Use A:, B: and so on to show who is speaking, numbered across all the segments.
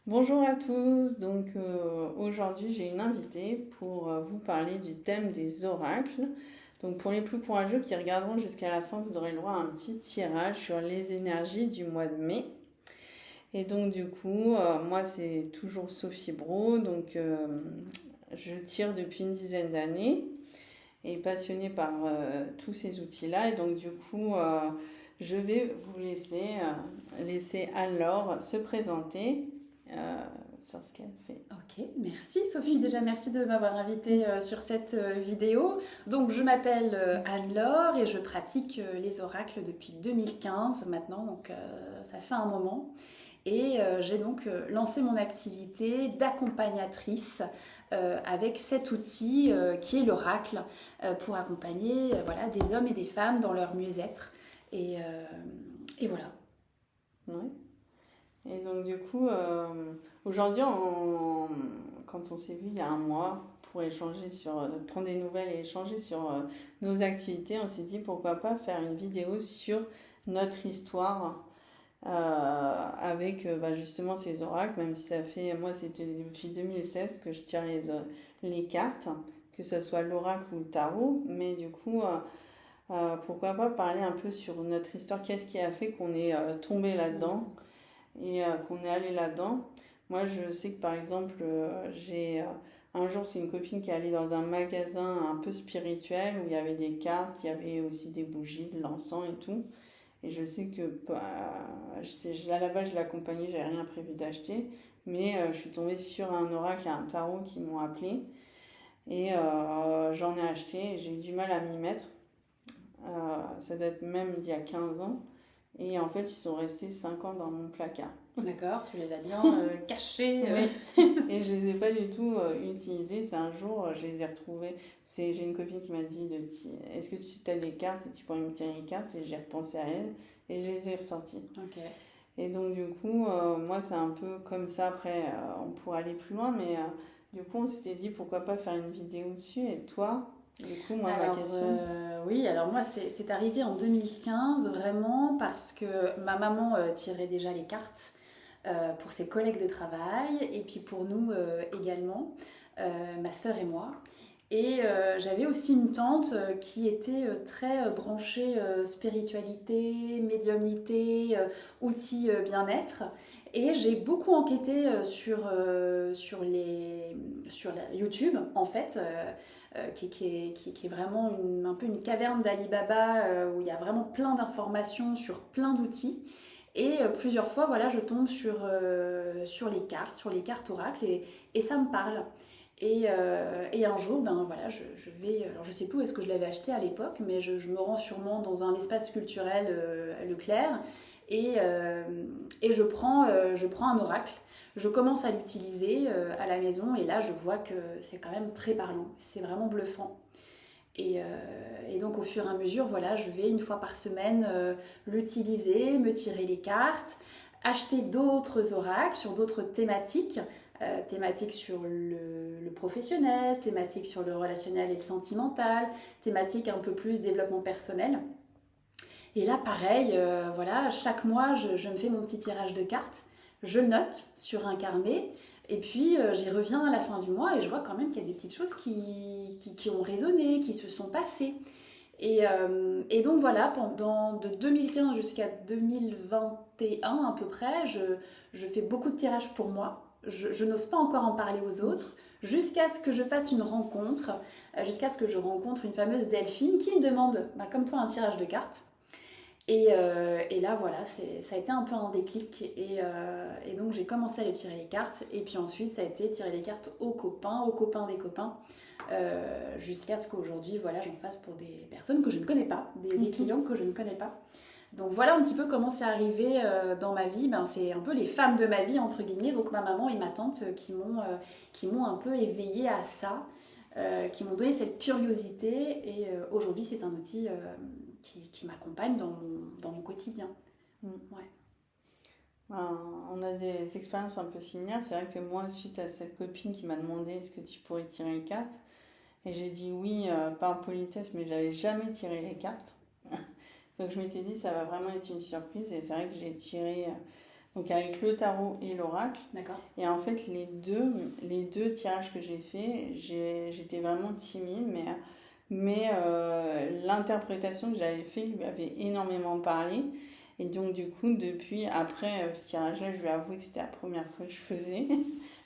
A: Bonjour à tous, aujourd'hui j'ai une invitée pour vous parler du thème des oracles. Donc pour les plus courageux qui regarderont jusqu'à la fin, vous aurez le droit à un petit tirage sur les énergies du mois de mai. Et moi c'est toujours Sophie Bro, je tire depuis une dizaine d'années et passionnée par tous ces outils-là. Je vais vous laisser Anne-Laure se présenter euh, sur ce qu'elle fait.
B: Ok, merci Sophie. Déjà, merci de m'avoir invitée sur cette vidéo. Donc, je m'appelle Anne-Laure et je pratique les oracles depuis 2015 maintenant, ça fait un moment. J'ai donc lancé mon activité d'accompagnatrice avec cet outil qui est l'oracle pour accompagner voilà, des hommes et des femmes dans leur mieux-être. Et, euh, et voilà.
A: Ouais. Aujourd'hui, quand on s'est vu il y a un mois pour prendre des nouvelles et échanger sur nos activités, on s'est dit pourquoi pas faire une vidéo sur notre histoire avec justement ces oracles, même si moi c'était depuis 2016 que je tire les cartes, que ce soit l'oracle ou le tarot, pourquoi pas parler un peu sur notre histoire, qu'est-ce qui a fait qu'on est tombé là-dedans et qu'on est allé là-dedans. Moi, je sais que par exemple, un jour, c'est une copine qui est allée dans un magasin un peu spirituel où il y avait des cartes, il y avait aussi des bougies, de l'encens et tout. Et je sais que à la base, je l'accompagnais, j'avais rien prévu d'acheter. Mais je suis tombée sur un oracle et un tarot qui m'ont appelé. Et j'en ai acheté et j'ai eu du mal à m'y mettre. Ça date même d'il y a 15 ans. Et en fait, ils sont restés 5 ans dans mon placard.
B: D'accord, tu les as bien cachés.
A: Oui, et je les ai pas du tout utilisés. C'est un jour, je les ai retrouvés. J'ai une copine qui m'a dit est-ce que tu as des cartes et tu pourrais me tirer les cartes? Et j'ai repensé à elle et je les ai ressorties.
B: Ok.
A: Moi, c'est un peu comme ça. Après, on pourrait aller plus loin, mais on s'était dit pourquoi pas faire une vidéo dessus. Et toi, moi, ma
B: Alors,
A: question.
B: oui, alors moi, c'est arrivé en 2015, vraiment, parce que ma maman tirait déjà les cartes pour ses collègues de travail, et puis pour nous également, ma sœur et moi. J'avais aussi une tante qui était très branchée spiritualité, médiumnité, outils bien-être. Et j'ai beaucoup enquêté sur YouTube, en fait, qui est vraiment un peu une caverne d'Ali Baba où il y a vraiment plein d'informations sur plein d'outils. Plusieurs fois, voilà, je tombe sur les cartes oracles, et ça me parle. Et un jour, ben voilà, je vais, alors je sais plus où est-ce que je l'avais acheté à l'époque, mais je me rends sûrement dans un espace culturel Leclerc et je prends un oracle. Je commence à l'utiliser à la maison et là je vois que c'est quand même très parlant, c'est vraiment bluffant. Et donc au fur et à mesure, voilà, je vais une fois par semaine l'utiliser, me tirer les cartes, acheter d'autres oracles sur d'autres thématiques, thématiques sur le professionnel, thématiques sur le relationnel et le sentimental, thématiques un peu plus développement personnel. Et là, pareil, voilà, chaque mois, je me fais mon petit tirage de cartes, je le note sur un carnet, et puis j'y reviens à la fin du mois et je vois quand même qu'il y a des petites choses qui ont résonné, qui se sont passées. Et donc voilà, pendant de 2015 jusqu'à 2021 à peu près, je fais beaucoup de tirages pour moi. Je n'ose pas encore en parler aux autres, jusqu'à ce que je fasse une rencontre, jusqu'à ce que je rencontre une fameuse Delphine qui me demande, bah, comme toi, un tirage de cartes. Et là, voilà, ça a été un peu un déclic. Et donc, j'ai commencé à aller tirer les cartes. Et puis ensuite, ça a été tirer les cartes aux copains des copains. Jusqu'à ce qu'aujourd'hui, voilà, j'en fasse pour des personnes que je ne connais pas, des clients que je ne connais pas. Donc voilà un petit peu comment c'est arrivé dans ma vie. Ben, c'est un peu les femmes de ma vie, entre guillemets. Donc ma maman et ma tante qui m'ont un peu éveillée à ça, qui m'ont donné cette curiosité. Aujourd'hui, c'est un outil qui m'accompagne dans mon quotidien.
A: Mm.
B: Ouais.
A: On a des expériences un peu similaires. C'est vrai que moi, suite à cette copine qui m'a demandé est-ce que tu pourrais tirer les cartes, et j'ai dit oui par politesse, mais j'avais jamais tiré les cartes. Donc je m'étais dit ça va vraiment être une surprise, et c'est vrai que j'ai tiré donc avec le tarot et l'oracle.
B: D'accord.
A: Et en fait, les deux tirages que j'ai faits, j'étais vraiment timide, mais l'interprétation que j'avais fait lui avait énormément parlé. Et donc, du coup, depuis, après ce tirage-là, je lui ai avoué que c'était la première fois que je faisais.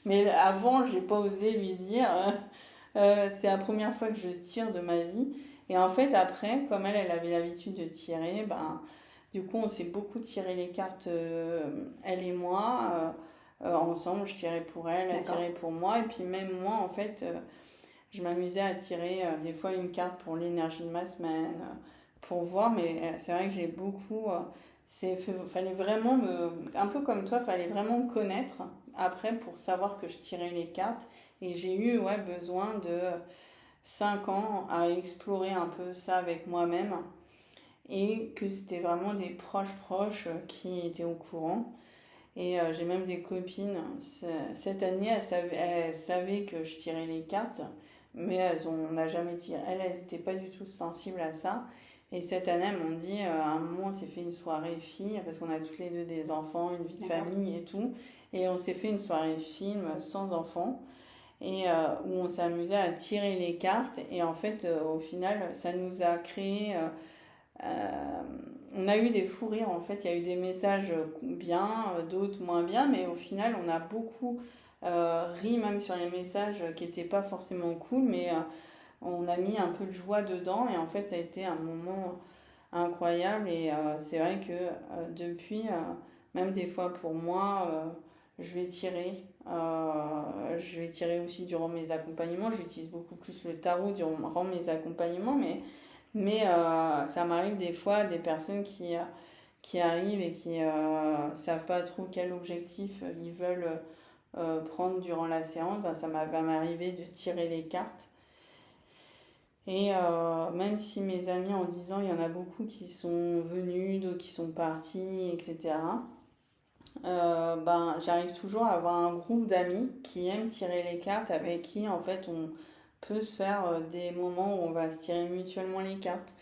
A: Mais avant, j'ai pas osé lui dire, c'est la première fois que je tire de ma vie. Et en fait, après, comme elle avait l'habitude de tirer, ben, du coup, on s'est beaucoup tiré les cartes, elle et moi, ensemble. Je tirais pour elle, elle
B: D'accord.
A: tirait pour moi. Et puis même moi, en fait, je m'amusais à tirer des fois une carte pour l'énergie de ma semaine, pour voir. Mais c'est vrai que j'ai beaucoup... fallait vraiment un peu comme toi, fallait vraiment me connaître après pour savoir que je tirais les cartes. Et j'ai eu besoin de 5 ans à explorer un peu ça avec moi-même et que c'était vraiment des proches qui étaient au courant. Et j'ai même des copines, cette année, elles savaient que je tirais les cartes, mais on n'a jamais tiré. Elles n'étaient pas du tout sensibles à ça. Et cette année, elles m'ont dit, à un moment, on s'est fait une soirée filles, parce qu'on a toutes les deux des enfants, une vie de famille et tout. Et on s'est fait une soirée film sans enfants, et où on s'est amusé à tirer les cartes. Et en fait, au final, ça nous a créé... on a eu des fous rires en fait, il y a eu des messages bien, d'autres moins bien, mais au final on a beaucoup ri même sur les messages qui n'étaient pas forcément cool, mais on a mis un peu de joie dedans et en fait ça a été un moment incroyable et c'est vrai que depuis, même des fois pour moi, je vais tirer. Je vais tirer aussi durant mes accompagnements. J'utilise beaucoup plus le tarot durant mes accompagnements, mais ça m'arrive des fois des personnes qui arrivent et qui savent pas trop quel objectif ils veulent prendre durant la séance. Ben, ça va m'arriver de tirer les cartes. Et même si mes amis en 10 ans, il y en a beaucoup qui sont venus, d'autres qui sont partis, etc. Ben, j'arrive toujours à avoir un groupe d'amis qui aiment tirer les cartes, avec qui en fait on peut se faire des moments où on va se tirer mutuellement les cartes,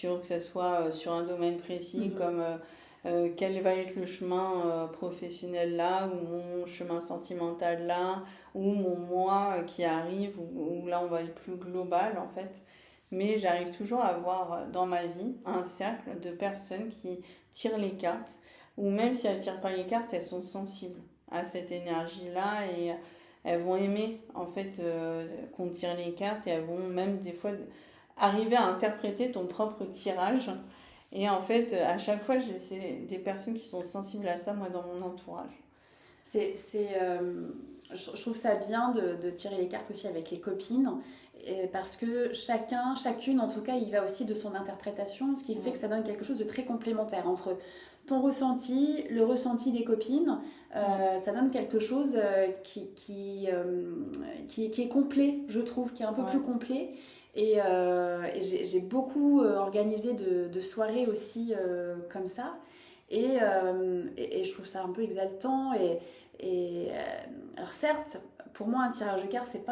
A: que ce soit sur un domaine précis, comme quel va être le chemin professionnel là, ou mon chemin sentimental là, ou mon moi qui arrive, où là on va être plus global en fait. Mais j'arrive toujours à avoir dans ma vie un cercle de personnes qui tirent les cartes ou même si elles ne tirent pas les cartes, elles sont sensibles à cette énergie-là et elles vont aimer en fait qu'on tire les cartes et elles vont même des fois arriver à interpréter ton propre tirage. Et en fait, à chaque fois, c'est des personnes qui sont sensibles à ça, moi, dans mon entourage.
B: Je trouve ça bien de tirer les cartes aussi avec les copines, parce que chacune, en tout cas, il va aussi de son interprétation, ce qui fait que ça donne quelque chose de très complémentaire entre ton ressenti, le ressenti des copines. Ça donne quelque chose qui est complet, je trouve, qui est un peu plus complet. Et j'ai beaucoup organisé de soirées aussi comme ça. Et je trouve ça un peu exaltant. Alors certes, pour moi, un tirage de cartes, c'est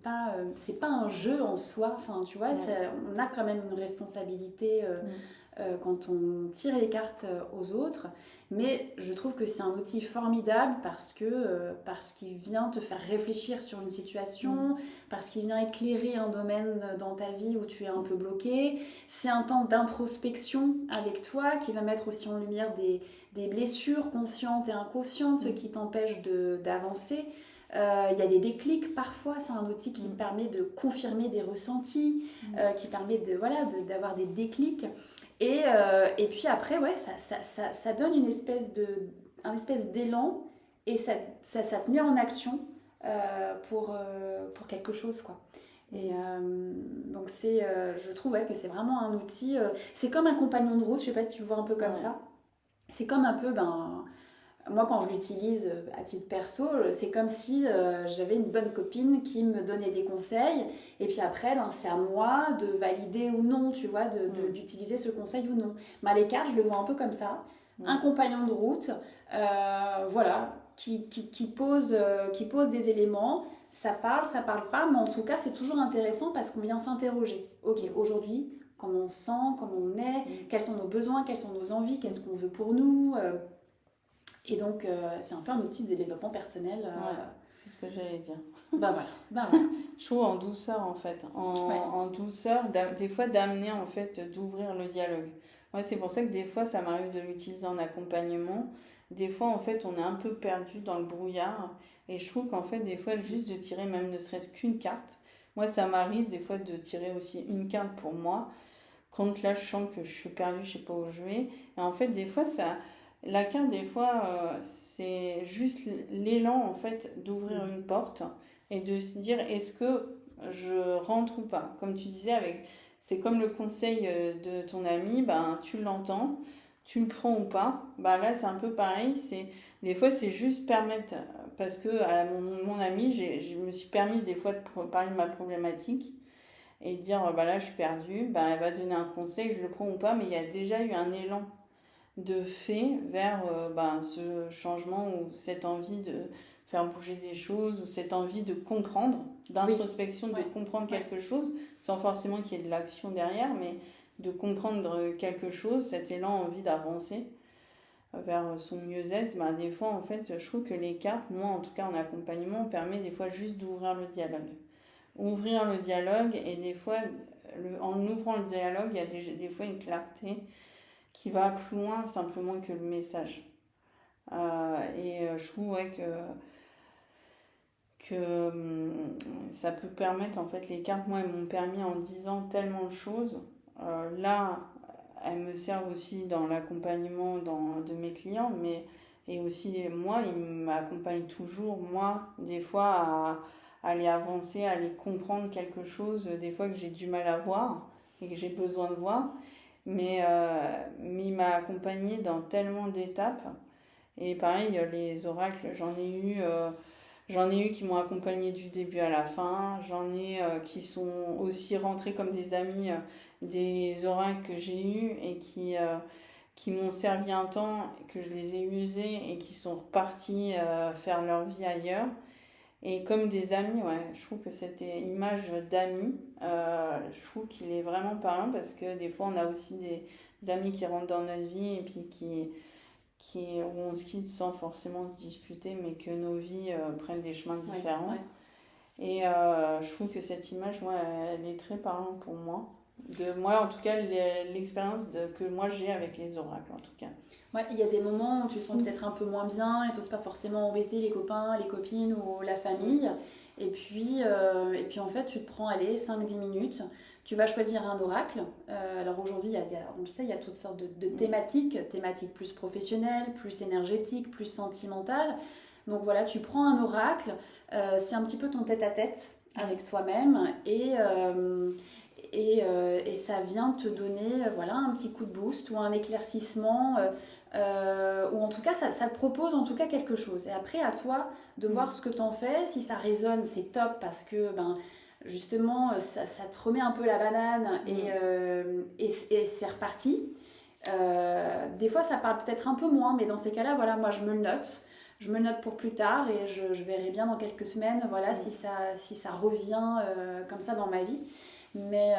B: pas un jeu en soi. Enfin, tu vois, on a quand même une responsabilité quand on tire les cartes aux autres. Mais je trouve que c'est un outil formidable parce qu'il vient te faire réfléchir sur une situation, parce qu'il vient éclairer un domaine dans ta vie où tu es un peu bloqué. C'est un temps d'introspection avec toi qui va mettre aussi en lumière des blessures conscientes et inconscientes qui t'empêchent d'avancer. Il y a des déclics parfois, c'est un outil qui permet de confirmer des ressentis, qui permet d'avoir des déclics. Et puis après, ça donne un espèce d'élan et ça te met en action pour quelque chose, quoi. Et donc je trouve que c'est vraiment un outil, c'est comme un compagnon de route, je sais pas si tu le vois un peu comme ça. C'est comme un peu, moi quand je l'utilise à titre perso, c'est comme si j'avais une bonne copine qui me donnait des conseils et puis après c'est à moi de valider ou non, tu vois, d'utiliser ce conseil ou non. Les cartes, je le vois un peu comme ça, un compagnon de route, qui pose des éléments. Ça parle pas, mais en tout cas c'est toujours intéressant parce qu'on vient s'interroger. Ok, aujourd'hui, comment on se sent, comment on est, quels sont nos besoins, quelles sont nos envies, qu'est-ce qu'on veut pour nous, Et donc, c'est un peu un outil de développement personnel.
A: Ouais, c'est ce que j'allais dire.
B: Bah voilà, bah voilà.
A: Je trouve en douceur en fait, en douceur, des fois d'amener en fait, d'ouvrir le dialogue. Moi c'est pour ça que des fois ça m'arrive de l'utiliser en accompagnement. Des fois en fait on est un peu perdu dans le brouillard et je trouve qu'en fait des fois juste de tirer même ne serait-ce qu'une carte. Moi ça m'arrive des fois de tirer aussi une carte pour moi quand là je sens que je suis perdue, je sais pas où je vais. Et en fait des fois ça, la carte des fois c'est juste l'élan en fait d'ouvrir une porte et de se dire est-ce que je rentre ou pas. Comme tu disais, c'est comme le conseil de ton ami, ben, tu l'entends, tu le prends ou pas. Ben, là, c'est un peu pareil. Des fois, c'est juste permettre, parce que à mon ami, je me suis permise des fois de parler de ma problématique et de dire, ben, là, je suis perdue, ben, elle va donner un conseil, je le prends ou pas, mais il y a déjà eu un élan de fait vers ben, ce changement ou cette envie de faire bouger des choses ou cette envie de comprendre, d'introspection, de comprendre quelque chose sans forcément qu'il y ait de l'action derrière, mais de comprendre quelque chose, cet élan, envie d'avancer vers son mieux-être. Ben, des fois, en fait, je trouve que les cartes, moi en tout cas en accompagnement, permet des fois juste d'ouvrir le dialogue. Ouvrir le dialogue et des fois, en ouvrant le dialogue, il y a des fois une clarté qui va plus loin simplement que le message. Je trouve ouais, ça peut permettre, en fait, les cartes, moi, elles m'ont permis en disant tellement de choses. Là, elles me servent aussi dans l'accompagnement de mes clients, mais et aussi moi, ils m'accompagnent toujours, moi, des fois, à aller avancer, à aller comprendre quelque chose, des fois que j'ai du mal à voir et que j'ai besoin de voir. Mais il m'a accompagné dans tellement d'étapes. Et pareil, les oracles, j'en ai eu qui m'ont accompagné du début à la fin. J'en ai qui sont aussi rentrés comme des amis, des oracles que j'ai eus et qui m'ont servi un temps, que je les ai usés et qui sont repartis faire leur vie ailleurs. Et comme des amis, ouais, je trouve que cette image d'amis, je trouve qu'il est vraiment parlant parce que des fois on a aussi des amis qui rentrent dans notre vie et puis où on se quitte sans forcément se disputer, mais que nos vies prennent des chemins différents. Ouais. Et je trouve que cette image, moi, elle est très parlante pour moi. De moi, en tout cas, l'expérience que moi j'ai avec les oracles, en tout cas.
B: Ouais, il y a des moments où tu te sens peut-être un peu moins bien et tu n'oses pas forcément embêter les copains, les copines ou la famille. Et puis en fait, tu te prends, allez, 5-10 minutes. Tu vas choisir un oracle. Alors aujourd'hui, on le sait, il y a toutes sortes de thématiques. Thématiques plus professionnelles, plus énergétiques, plus sentimentales. Donc voilà, tu prends un oracle. C'est un petit peu ton tête-à-tête avec toi-même. Et ça vient te donner voilà, un petit coup de boost ou un éclaircissement, ou en tout cas ça te propose en tout cas quelque chose. Et après à toi de voir ce que t'en fais. Si ça résonne, c'est top parce que justement ça te remet un peu la banane et c'est reparti. Des fois ça parle peut-être un peu moins, mais dans ces cas-là, voilà, moi je me le note. Je me le note pour plus tard et je verrai bien dans quelques semaines voilà, si ça revient comme ça dans ma vie. Mais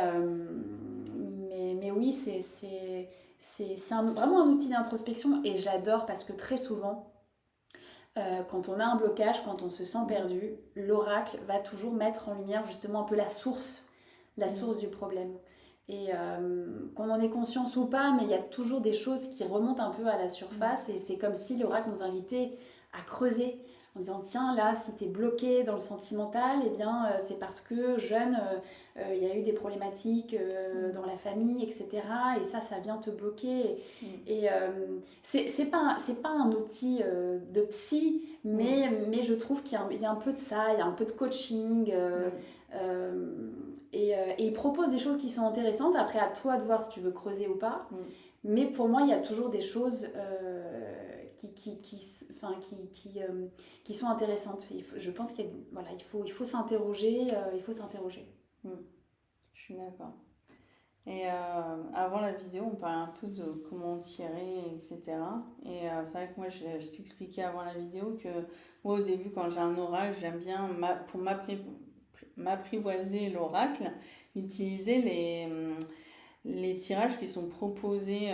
B: oui, c'est vraiment un outil d'introspection et j'adore parce que très souvent, quand on a un blocage, quand on se sent perdu, l'oracle va toujours mettre en lumière justement un peu la source du problème. Et qu'on en ait conscience ou pas, mais il y a toujours des choses qui remontent un peu à la surface et c'est comme si l'oracle nous invitait à creuser en disant tiens là si t'es bloqué dans le sentimental et bien c'est parce que jeune il y a eu des problématiques dans la famille etc et ça vient te bloquer et c'est pas un outil de psy mais je trouve qu'il y a un peu de ça, il y a un peu de coaching et il propose des choses qui sont intéressantes. Après à toi de voir si tu veux creuser ou pas mais pour moi il y a toujours des choses qui sont intéressantes. Je pense qu'il faut s'interroger.
A: Je suis d'accord. Et avant la vidéo, on parlait un peu de comment tirer, etc. Et c'est vrai que moi, je t'expliquais avant la vidéo que moi, au début, quand j'ai un oracle, j'aime bien, pour m'apprivoiser l'oracle, utiliser les tirages qui sont proposés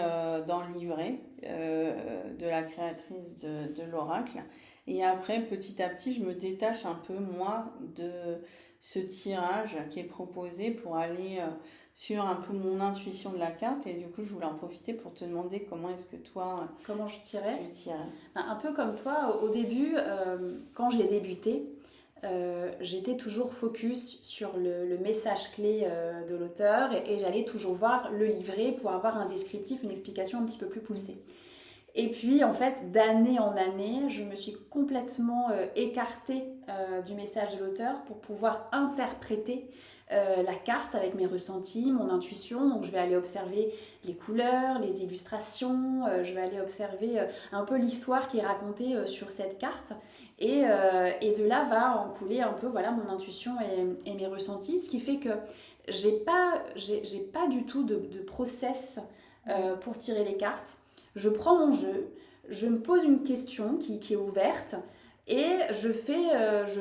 A: dans le livret de la créatrice de l'oracle. Et après, petit à petit, je me détache un peu, moi, de ce tirage qui est proposé pour aller sur un peu mon intuition de la carte. Et du coup, je voulais en profiter pour te demander comment est-ce que toi,
B: comment je tirais.
A: tu tirais.
B: Un peu comme toi, au début, quand j'ai débuté, j'étais toujours focus sur le message clé de l'auteur et j'allais toujours voir le livret pour avoir un descriptif, une explication un petit peu plus poussée. Et puis, en fait, d'année en année, je me suis complètement écartée du message de l'auteur pour pouvoir interpréter la carte avec mes ressentis, mon intuition. Donc, je vais aller observer les couleurs, les illustrations, je vais aller observer un peu l'histoire qui est racontée sur cette carte. Et de là va en couler un peu voilà, mon intuition et mes ressentis, ce qui fait que j'ai pas du tout de process pour tirer les cartes. Je prends mon jeu, je me pose une question qui est ouverte et je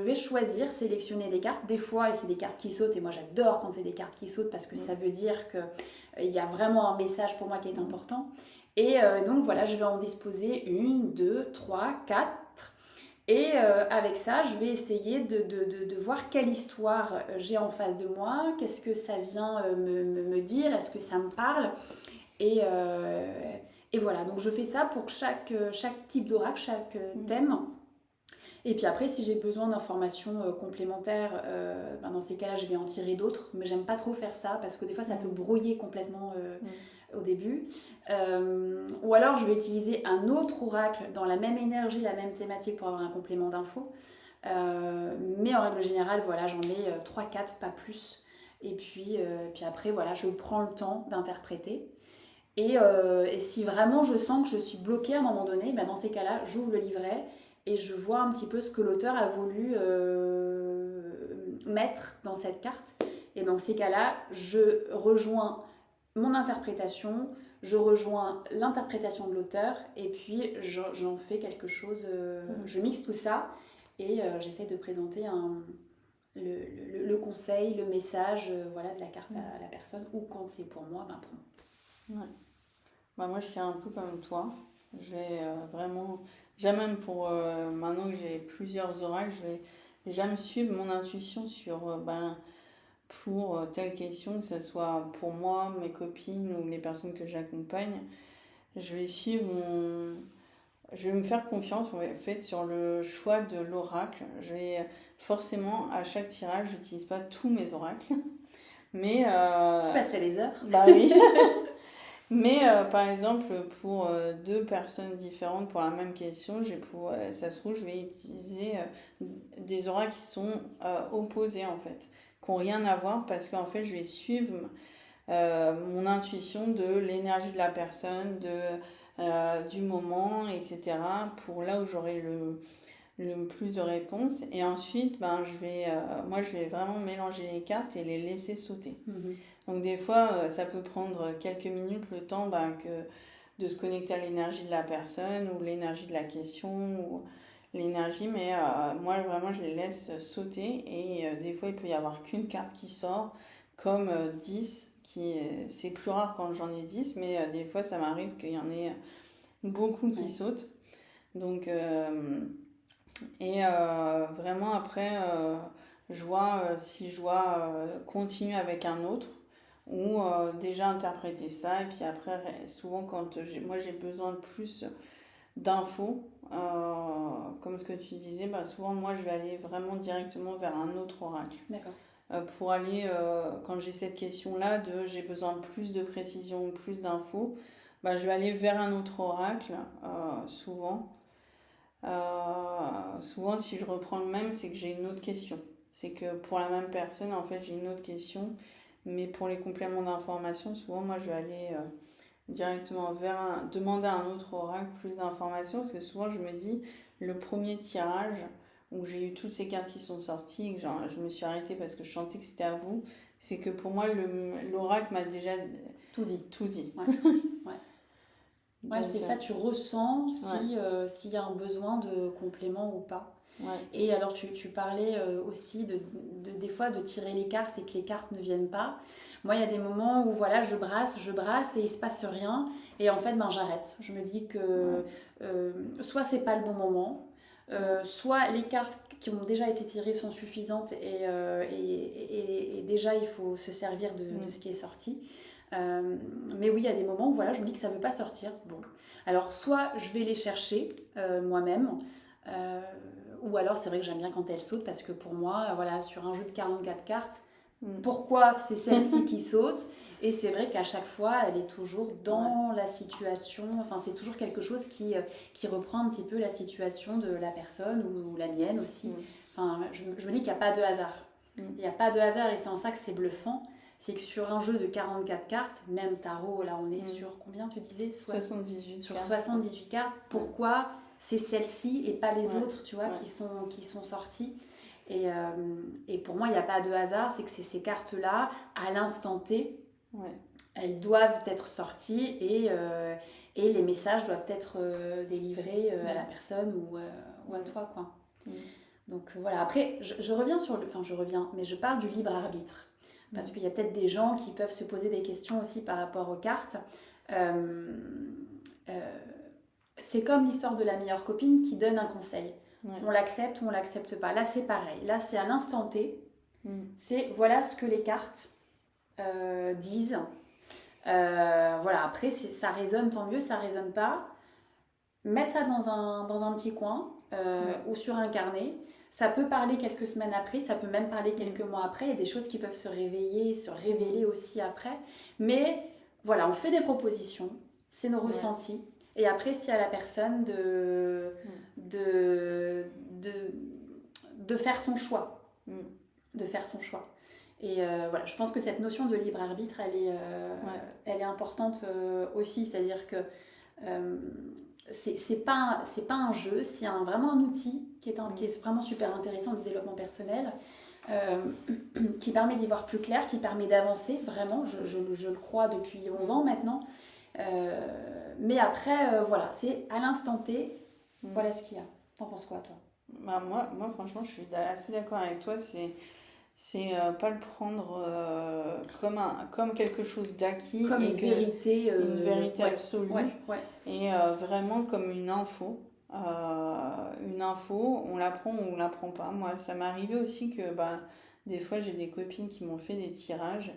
B: vais choisir, sélectionner des cartes. Des fois, et c'est des cartes qui sautent, et moi j'adore quand c'est des cartes qui sautent parce que ça veut dire qu'il y a vraiment un message pour moi qui est important. Et donc voilà, je vais en disposer 1, 2, 3, 4. Et avec ça, je vais essayer de voir quelle histoire j'ai en face de moi, qu'est-ce que ça vient me dire, est-ce que ça me parle. Et voilà, donc je fais ça pour chaque type d'oracle, chaque thème. Et puis après, si j'ai besoin d'informations complémentaires, dans ces cas-là, je vais en tirer d'autres. Mais j'aime pas trop faire ça parce que des fois, ça peut brouiller complètement au début. Ou alors, je vais utiliser un autre oracle dans la même énergie, la même thématique pour avoir un complément d'infos. Mais en règle générale, voilà, j'en ai 3-4, pas plus. Et puis après, voilà, je prends le temps d'interpréter. Et si vraiment je sens que je suis bloquée à un moment donné, dans ces cas-là, j'ouvre le livret et je vois un petit peu ce que l'auteur a voulu mettre dans cette carte. Et dans ces cas-là, je rejoins mon interprétation, je rejoins l'interprétation de l'auteur et puis j'en fais quelque chose, je mixe tout ça et j'essaie de présenter le conseil, le message voilà, de la carte à la personne ou quand c'est pour moi, pour moi.
A: Ouais. Moi, je tiens un peu comme toi. Je vais vraiment... Déjà même pour maintenant que j'ai plusieurs oracles, je vais déjà me suivre mon intuition sur... pour telle question, que ce soit pour moi, mes copines ou les personnes que j'accompagne. Je vais suivre mon... Je vais me faire confiance en fait sur le choix de l'oracle. Je vais forcément, à chaque tirage, j'utilise pas tous mes oracles. Mais...
B: Tu passerais des heures.
A: Bah oui. Mais par exemple, pour deux personnes différentes pour la même question, ça se trouve, je vais utiliser des oracles qui sont opposés en fait, qui n'ont rien à voir parce qu'en fait, je vais suivre mon intuition de l'énergie de la personne, du moment, etc. pour là où j'aurai le plus de réponses. Et ensuite, moi, je vais vraiment mélanger les cartes et les laisser sauter.
B: Mm-hmm.
A: Donc des fois, ça peut prendre quelques minutes le temps de se connecter à l'énergie de la personne ou l'énergie de la question ou l'énergie, mais moi vraiment je les laisse sauter et des fois il peut y avoir qu'une carte qui sort comme 10, c'est plus rare quand j'en ai 10, mais des fois ça m'arrive qu'il y en ait beaucoup qui sautent. Donc, vraiment après, je vois si je dois continuer avec un autre ou déjà interpréter ça et puis après souvent quand moi j'ai besoin de plus d'infos comme ce que tu disais, souvent moi je vais aller vraiment directement vers un autre oracle.
B: D'accord.
A: Pour aller quand j'ai cette question là j'ai besoin de plus de précision, plus d'infos, je vais aller vers un autre oracle souvent si je reprends le même, c'est que j'ai une autre question, c'est que pour la même personne en fait j'ai une autre question. Mais pour les compléments d'information, souvent, moi, je vais aller directement demander à un autre oracle plus d'informations. Parce que souvent, je me dis, le premier tirage, où j'ai eu toutes ces cartes qui sont sorties, et que je me suis arrêtée parce que je sentais que c'était à vous, c'est que pour moi, l'oracle m'a déjà
B: tout dit.
A: Tout dit.
B: Ouais. Ouais. Ouais,
A: Donc,
B: c'est ça, tu ressens si, s'il y a un besoin de complément ou pas.
A: ouais.
B: Et alors, tu parlais aussi des fois de tirer les cartes et que les cartes ne viennent pas. Moi, il y a des moments où voilà, je brasse et il se passe rien. Et en fait, ben, j'arrête. Je me dis que soit c'est pas le bon moment, soit les cartes qui ont déjà été tirées sont suffisantes et déjà il faut se servir de ce qui est sorti. Mais oui, il y a des moments où voilà, je me dis que ça ne veut pas sortir. Bon, alors soit je vais les chercher moi-même, ou alors c'est vrai que j'aime bien quand elles sautent parce que pour moi, voilà, sur un jeu de 44 cartes, pourquoi c'est celle-ci qui saute? Et c'est vrai qu'à chaque fois, elle est toujours dans la situation, enfin c'est toujours quelque chose qui reprend un petit peu la situation de la personne ou la mienne aussi. Enfin, je me dis qu'il n'y a pas de hasard. Il n'y a pas de hasard et c'est en ça que c'est bluffant. C'est que sur un jeu de 44 cartes, même tarot, là on est sur combien tu disais
A: 78
B: sur
A: cartes.
B: 78 cartes, pourquoi c'est celle-ci et pas les autres, tu vois, qui sont sorties. Et pour moi, il n'y a pas de hasard, c'est que c'est ces cartes-là, à l'instant T, elles doivent être sorties et les messages doivent être délivrés à la personne ou à toi, quoi. Donc voilà, après, je reviens mais je parle du libre arbitre. Parce qu'il y a peut-être des gens qui peuvent se poser des questions aussi par rapport aux cartes. C'est comme l'histoire de la meilleure copine qui donne un conseil. On l'accepte ou on l'accepte pas. Là, c'est pareil. Là, c'est à l'instant T. C'est voilà ce que les cartes disent. Voilà, après, ça résonne, tant mieux. Ça résonne pas. Mettre ça dans un petit coin ou sur un carnet. Ça peut parler quelques semaines après, ça peut même parler quelques mois après. Il y a des choses qui peuvent se révéler aussi après. Mais voilà, on fait des propositions, c'est nos ressentis. Et après, c'est à la personne de faire son choix. De faire son choix. Et voilà, je pense que cette notion de libre arbitre, elle est importante aussi. C'est-à-dire que c'est pas un jeu, c'est vraiment un outil qui est vraiment super intéressant du développement personnel, qui permet d'y voir plus clair, qui permet d'avancer vraiment, je le crois depuis 11 ans maintenant. Mais après, voilà, c'est à l'instant T, voilà ce qu'il y a. T'en penses quoi, toi?
A: Bah, moi, franchement, je suis assez d'accord avec toi. C'est pas le prendre comme quelque chose d'acquis.
B: Comme une vérité.
A: Une vérité absolue.
B: Ouais.
A: Et vraiment comme une info. Une info, on l'apprend ou on l'apprend pas. Moi, ça m'est arrivé aussi que des fois, j'ai des copines qui m'ont fait des tirages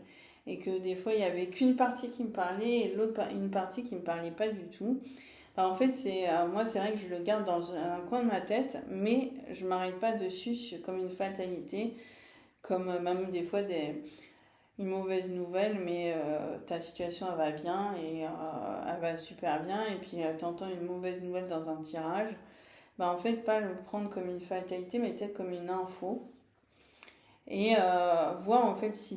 A: et que des fois, il y avait qu'une partie qui me parlait et une partie qui me parlait pas du tout. En fait, moi, c'est vrai que je le garde dans un coin de ma tête, mais je m'arrête pas dessus comme une fatalité, comme même des fois une mauvaise nouvelle, mais ta situation elle va bien et elle va super bien, et puis t'entends une mauvaise nouvelle dans un tirage. En fait, pas le prendre comme une fatalité, mais peut-être comme une info. Et voir en fait si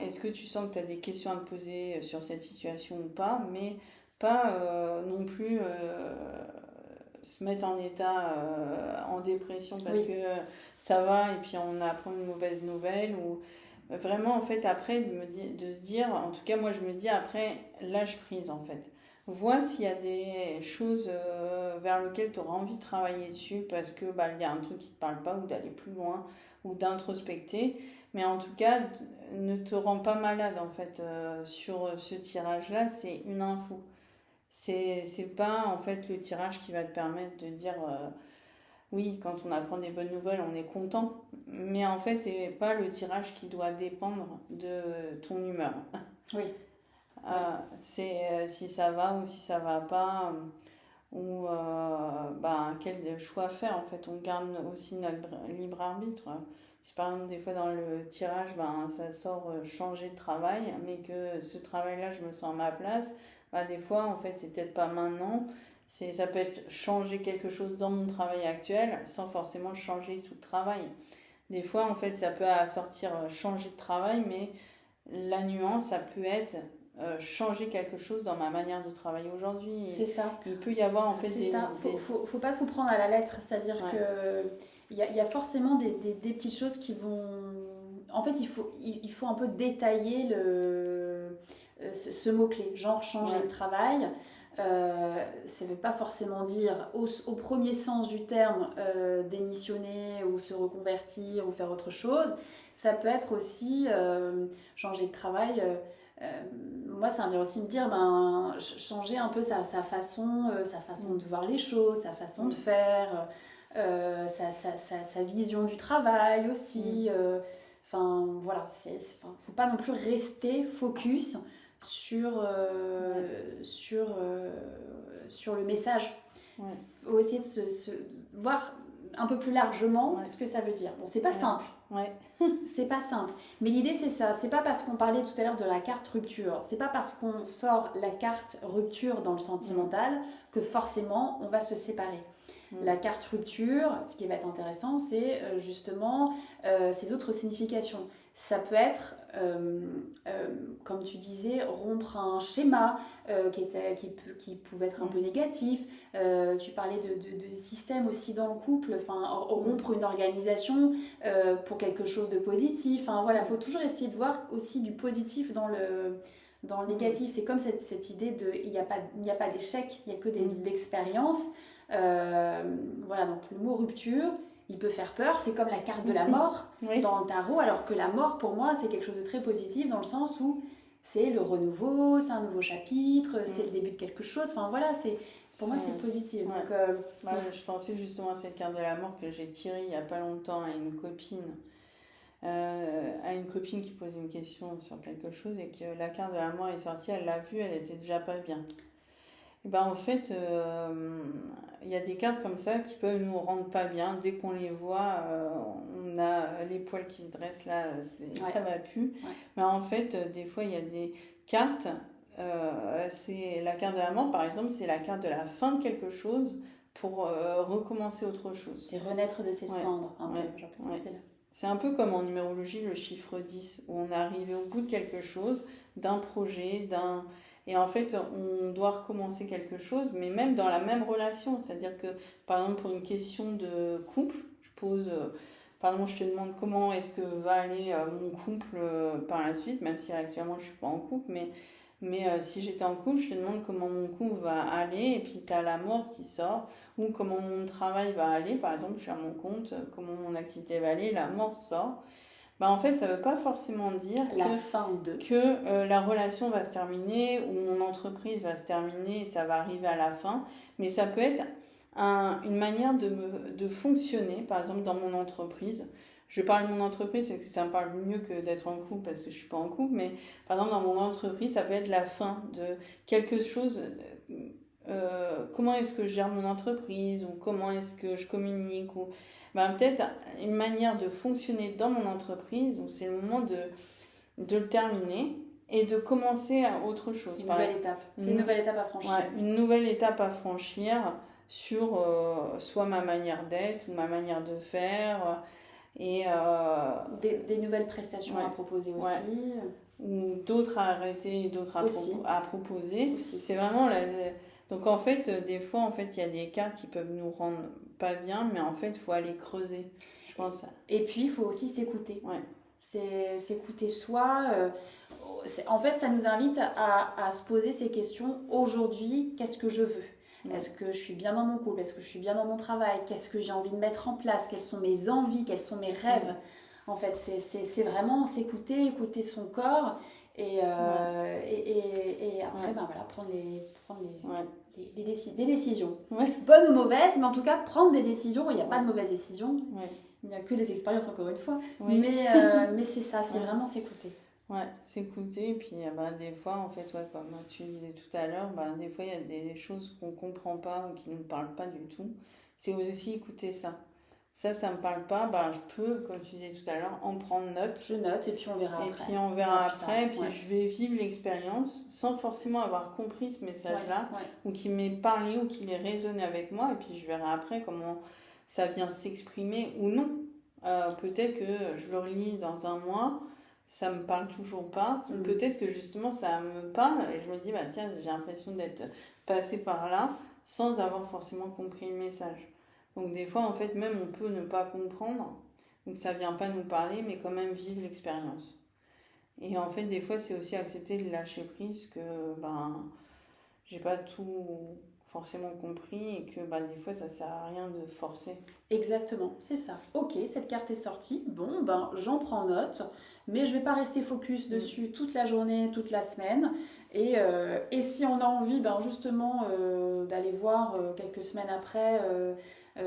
A: est-ce que tu sens que tu as des questions à te poser sur cette situation ou pas, mais pas non plus se mettre en état en dépression parce que ça va et puis on apprend une mauvaise nouvelle, ou vraiment en fait après de se dire, en tout cas moi je me dis après, lâche prise en fait. Vois s'il y a des choses vers lesquelles tu auras envie de travailler dessus parce que il y a un truc qui te parle pas, ou d'aller plus loin ou d'introspecter, mais en tout cas ne te rends pas malade en fait sur ce tirage là, c'est une info. C'est pas en fait le tirage qui va te permettre de dire oui, quand on apprend des bonnes nouvelles, on est content. Mais en fait, c'est pas le tirage qui doit dépendre de ton humeur.
B: Oui.
A: C'est si ça va ou si ça va pas, ou quel choix faire. En fait, on garde aussi notre libre arbitre. Si par exemple, des fois dans le tirage, ça sort changer de travail, mais que ce travail-là, je me sens à ma place. Des fois, en fait, c'est peut-être pas maintenant. Ça peut être changer quelque chose dans mon travail actuel sans forcément changer tout le travail. Des fois, en fait, ça peut sortir changer de travail, mais la nuance, ça peut être changer quelque chose dans ma manière de travailler aujourd'hui.
B: C'est ça.
A: Il peut y avoir en fait
B: c'est ça. Faut pas tout prendre à la lettre. C'est-à-dire que il y a forcément des petites choses qui vont... En fait, il faut un peu détailler ce mot-clé, genre changer de travail. ça ne veut pas forcément dire au premier sens du terme démissionner ou se reconvertir ou faire autre chose. Ça peut être aussi changer de travail. Moi, ça vient aussi me dire changer un peu sa façon de voir les choses, sa façon de faire, sa vision du travail aussi. Enfin, voilà, faut pas non plus rester focus sur le message.
A: Ouais.
B: Faut essayer de se voir un peu plus largement ce que ça veut dire. Bon, c'est pas simple.
A: Ouais.
B: C'est pas simple. Mais l'idée, c'est ça. C'est pas parce qu'on parlait tout à l'heure de la carte rupture, c'est pas parce qu'on sort la carte rupture dans le sentimental que forcément on va se séparer. La carte rupture, ce qui va être intéressant, c'est justement ces autres significations. Ça peut être, comme tu disais, rompre un schéma qui pouvait être un peu négatif. Tu parlais de système aussi dans le couple, rompre une organisation pour quelque chose de positif. Voilà, faut toujours essayer de voir aussi du positif dans le négatif. C'est comme cette idée de il n'y a pas d'échec, il n'y a que de l'expérience. Voilà, donc le mot rupture, il peut faire peur, c'est comme la carte de la mort dans le tarot, alors que la mort pour moi c'est quelque chose de très positif dans le sens où c'est le renouveau, c'est un nouveau chapitre, c'est le début de quelque chose, voilà, pour moi c'est positif. Donc,
A: je pensais justement à cette carte de la mort que j'ai tirée il n'y a pas longtemps à une copine qui posait une question sur quelque chose et que la carte de la mort est sortie, elle l'a vue, elle était déjà pas bien. Et en fait, il y a des cartes comme ça qui peuvent nous rendre pas bien. Dès qu'on les voit, on a les poils qui se dressent là, ça va plus. Ouais. Mais en fait, des fois, il y a des cartes. C'est la carte de la mort, par exemple, c'est la carte de la fin de quelque chose pour recommencer autre chose.
B: C'est renaître de ses cendres.
A: C'est un peu comme en numérologie, le chiffre 10, où on est arrivé au bout de quelque chose, d'un projet, Et en fait, on doit recommencer quelque chose, mais même dans la même relation. C'est-à-dire que, par exemple, pour une question de couple, je pose... par exemple, je te demande comment est-ce que va aller mon couple par la suite, même si actuellement je ne suis pas en couple, mais si j'étais en couple, je te demande comment mon couple va aller, et puis tu as la mort qui sort, ou comment mon travail va aller. Par exemple, je suis à mon compte, comment mon activité va aller, la mort sort. En fait, ça ne veut pas forcément dire que la relation va se terminer ou mon entreprise va se terminer et ça va arriver à la fin. Mais ça peut être une manière de fonctionner, par exemple dans mon entreprise. Je parle de mon entreprise parce que ça me parle mieux que d'être en couple parce que je ne suis pas en couple. Mais par exemple, dans mon entreprise, ça peut être la fin de quelque chose. Comment est-ce que je gère mon entreprise ou comment est-ce que je communique ou... peut-être une manière de fonctionner dans mon entreprise où c'est le moment de le terminer et de commencer à autre chose.
B: Une nouvelle étape. C'est une nouvelle étape à franchir.
A: Une nouvelle étape à franchir sur soit ma manière d'être ou ma manière de faire. Et,
B: des nouvelles prestations à proposer aussi.
A: Ou d'autres à arrêter et d'autres à proposer. Aussi. C'est vraiment... Donc en fait, des fois, en fait, il y a des cartes qui peuvent nous rendre pas bien, mais en fait, il faut aller creuser, je pense.
B: Et puis, il faut aussi s'écouter. C'est s'écouter soi. En fait, ça nous invite à se poser ces questions. Aujourd'hui, qu'est-ce que je veux ? Est-ce que je suis bien dans mon couple ? Est-ce que je suis bien dans mon travail ? Qu'est-ce que j'ai envie de mettre en place ? Quelles sont mes envies ? Quels sont mes rêves ? En fait, c'est vraiment s'écouter, écouter son corps et après, prendre des décisions. Bonnes ou mauvaises, mais en tout cas, prendre des décisions. Il n'y a pas de mauvaises décisions. Il n'y a que des expériences, encore une fois. Mais c'est ça, c'est vraiment s'écouter.
A: S'écouter. Et puis, des fois, en fait, comme tu disais tout à l'heure, des fois, il y a des choses qu'on ne comprend pas ou qui ne nous parlent pas du tout. C'est aussi écouter ça. Ça ne me parle pas, je peux, comme tu disais tout à l'heure, en prendre note.
B: Je note et puis on verra après.
A: Et puis on verra après, et puis je vais vivre l'expérience sans forcément avoir compris ce message-là, ou qui m'est parlé, ou qui est résonné avec moi, et puis je verrai après comment ça vient s'exprimer ou non. Peut-être que je le relis dans un mois, ça me parle toujours pas. Peut-être que justement ça me parle, et je me dis, tiens, j'ai l'impression d'être passée par là, sans avoir forcément compris le message. Donc des fois, en fait, même on peut ne pas comprendre, donc ça vient pas nous parler, mais quand même vivre l'expérience. Et en fait, des fois, c'est aussi accepter de lâcher prise que, j'ai pas tout forcément compris et que bah, des fois ça sert à rien de forcer.
B: Exactement, c'est ça. Ok, cette carte est sortie. Bon, ben j'en prends note, mais je vais pas rester focus dessus toute la journée, toute la semaine. Et si on a envie, ben justement, d'aller voir quelques semaines après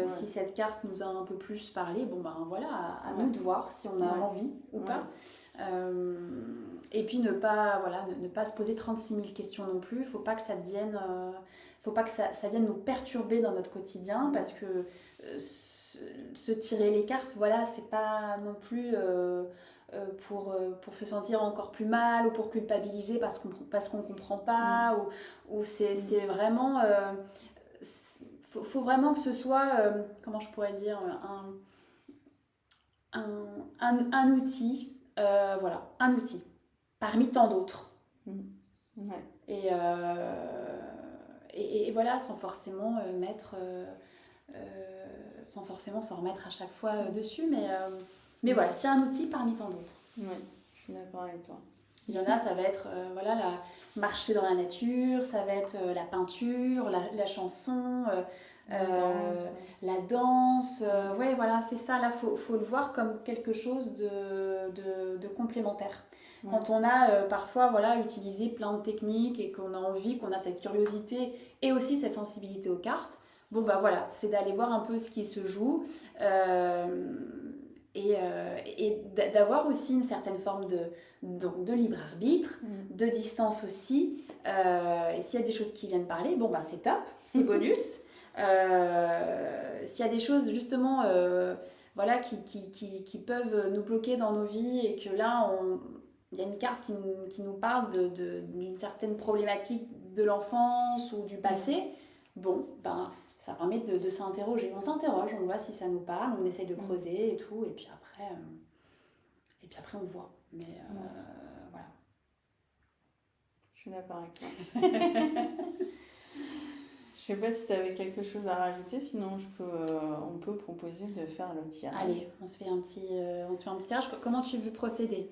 B: si cette carte nous a un peu plus parlé, bon ben voilà, à nous de voir si on a envie ou pas. Et puis ne pas, voilà, ne pas se poser 36 000 questions non plus. Faut pas que ça devienne, faut pas que ça vienne nous perturber dans notre quotidien parce que se tirer les cartes, voilà, c'est pas non plus pour se sentir encore plus mal ou pour culpabiliser parce qu'on comprend pas ou c'est vraiment faut vraiment que ce soit comment je pourrais dire un outil voilà, un outil parmi tant d'autres.
A: Ouais.
B: Et voilà, sans forcément sans forcément s'en remettre à chaque fois dessus, mais voilà, c'est un outil parmi tant d'autres.
A: Ouais, je suis d'accord avec toi.
B: Il y en a, ça va être voilà, marcher dans la nature, ça va être la peinture, la chanson, la danse. Ouais, voilà, c'est ça. Là, faut le voir comme quelque chose de complémentaire. Ouais. Quand on a parfois voilà, utilisé plein de techniques et qu'on a envie, qu'on a cette curiosité et aussi cette sensibilité aux cartes, bon bah voilà, c'est d'aller voir un peu ce qui se joue et d'avoir aussi une certaine forme de libre arbitre, de distance aussi. Et s'il y a des choses qui viennent parler, bon bah c'est top, c'est bonus. S'il y a des choses justement voilà, qui peuvent nous bloquer dans nos vies et que là il y a une carte qui nous parle d'une certaine problématique de l'enfance ou du passé, bon ben ça permet de s'interroger. On s'interroge, on voit si ça nous parle, on essaye de creuser et tout, et puis après on voit. Mais voilà.
A: Je suis d'accord avec toi. Je sais pas si tu avais quelque chose à rajouter, sinon on peut proposer de faire le tirage.
B: Allez, on se fait un petit tirage. Comment tu veux procéder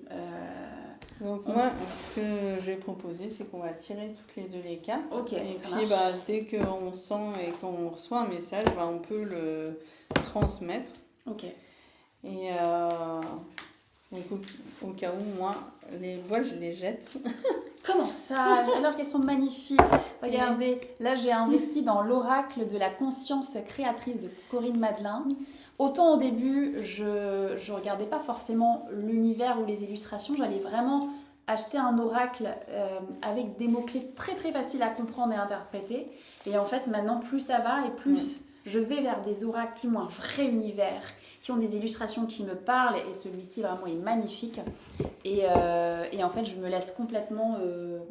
A: Donc moi, ce que je vais proposer, c'est qu'on va tirer toutes les deux les cartes.
B: Ok,
A: et
B: ça
A: puis
B: marche.
A: Dès qu'on sent et qu'on reçoit un message, on peut le transmettre.
B: Ok.
A: Et donc au cas où, moi, les boîtes, je les jette.
B: Comment ça? Alors qu'elles sont magnifiques. Regardez, là j'ai investi dans l'oracle de la conscience créatrice de Corinne Madelin. Autant au début, je regardais pas forcément l'univers ou les illustrations, j'allais vraiment acheter un oracle avec des mots-clés très très faciles à comprendre et interpréter. Et en fait, maintenant, plus ça va et plus je vais vers des oracles qui ont un vrai univers, qui ont des illustrations qui me parlent, et celui-ci vraiment est magnifique. Et en fait, je me laisse complètement